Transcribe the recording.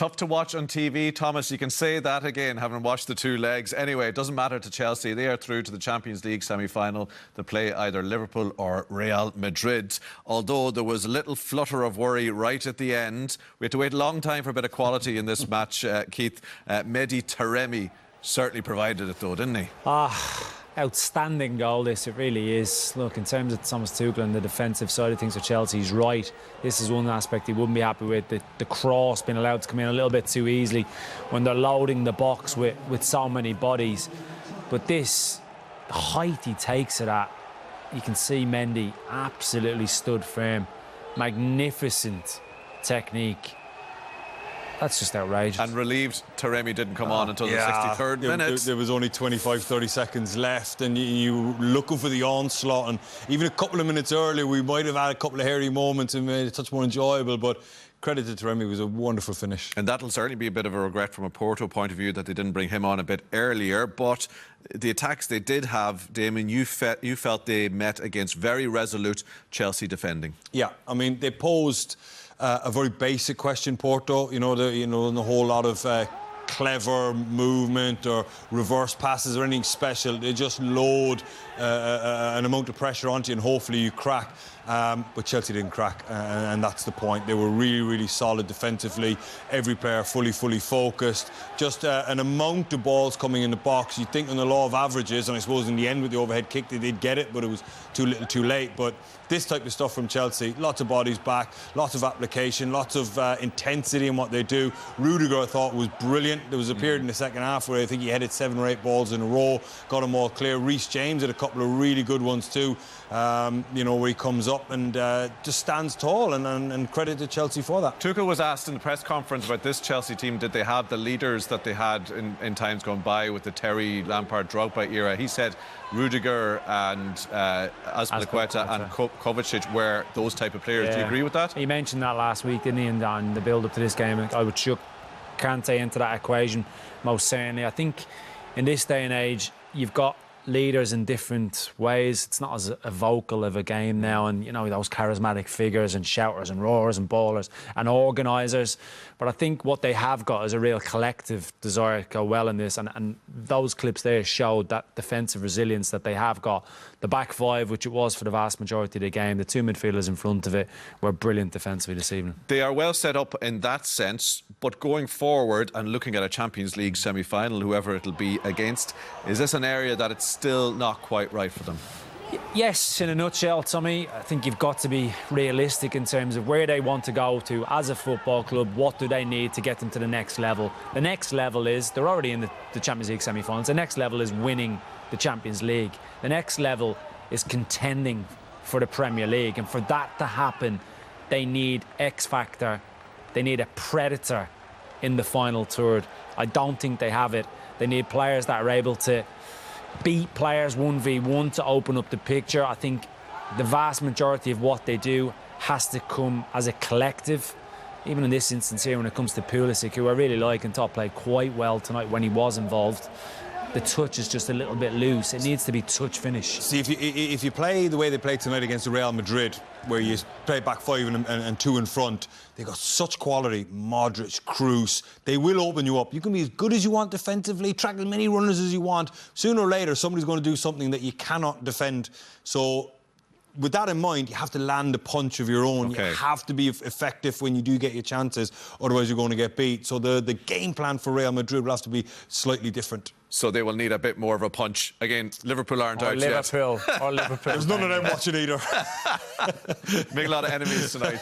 Tough to watch on TV, Thomas. You can say that again, having watched the two legs. Anyway, it doesn't matter to Chelsea. They are through to the Champions League semi-final to play either Liverpool or Real Madrid. Although there was a little flutter of worry right at the end. We had to wait a long time for a bit of quality in this match, Keith. Mehdi Taremi certainly provided it, though, didn't he? Outstanding goal, this. It really is. Look, in terms of Thomas Tuchel and the defensive side of things for Chelsea, he's right. This is one aspect he wouldn't be happy with. The cross being allowed to come in a little bit too easily when they're loading the box with so many bodies. But this, the height he takes it at, you can see Mendy absolutely stood firm. Magnificent technique. That's just outrageous. And relieved Taremi didn't come on until the 63rd minute. There was only 25-30 seconds left, and you were looking for the onslaught. And even a couple of minutes earlier, we might have had a couple of hairy moments and made it a touch more enjoyable. But credit to Taremi, it was a wonderful finish. And that'll certainly be a bit of a regret from a Porto point of view that they didn't bring him on a bit earlier. But the attacks they did have, Damien, you felt they met against very resolute Chelsea defending. Yeah, I mean, they posed a very basic question, Porto. In a whole lot of clever movement or reverse passes or anything special. They just load an amount of pressure onto you and hopefully you crack. But Chelsea didn't crack, and that's the point. They were really, really solid defensively. Every player fully focused. Just an amount of balls coming in the box. You'd think on the law of averages, and I suppose in the end with the overhead kick they did get it, but it was too little too late. But this type of stuff from Chelsea, lots of bodies back, lots of application, lots of intensity in what they do. Rudiger, I thought, was brilliant. There was a period in the second half where I think he headed 7 or 8 balls in a row, got them all clear. Reece James had a couple of really good ones too, where he comes up and just stands tall, and credit to Chelsea for that. Tuchel was asked in the press conference about this Chelsea team, did they have the leaders that they had in times gone by with the Terry, Lampard, Drogba era. He said Rudiger and Azpilicueta and Kovacic were those type of players. Do you agree with that? He mentioned that last week, didn't he, in the build-up to this game. I would chuck Kante into that equation, most certainly. I think in this day and age, you've got leaders in different ways. It's not as a vocal of a game now, and those charismatic figures and shouters and roarers and ballers and organisers. But I think what they have got is a real collective desire to go well in this, and those clips there showed that defensive resilience that they have got. The back five, which it was for the vast majority of the game, the two midfielders in front of it were brilliant defensively this evening. They are well set up in that sense, but going forward and looking at a Champions League semi-final, whoever it'll be against, is this an area that it's still not quite right for them? Yes, in a nutshell, Tommy. I think you've got to be realistic in terms of where they want to go to as a football club. What do they need to get them to the next level? The next level is, they're already in the Champions League semi-finals. The next level is winning the Champions League. The next level is contending for the Premier League. And for that to happen, they need X factor. They need a predator in the final third. I don't think they have it. They need players that are able to beat players 1v1 to open up the picture. I think the vast majority of what they do has to come as a collective. Even in this instance here, when it comes to Pulisic, who I really like and thought played quite well tonight when he was involved, the touch is just a little bit loose. It needs to be touch finish. See, if you play the way they played tonight against the Real Madrid, where you play back 5 and 2 in front, they got such quality. Modric, Kroos, they will open you up. You can be as good as you want defensively, track as many runners as you want. Sooner or later, somebody's going to do something that you cannot defend. So with that in mind, you have to land a punch of your own. Okay. You have to be effective when you do get your chances, otherwise you're going to get beat. So the game plan for Real Madrid will have to be slightly different. So they will need a bit more of a punch. Again, Liverpool aren't out yet. Or Liverpool. There's none of them watching either. Make a lot of enemies tonight.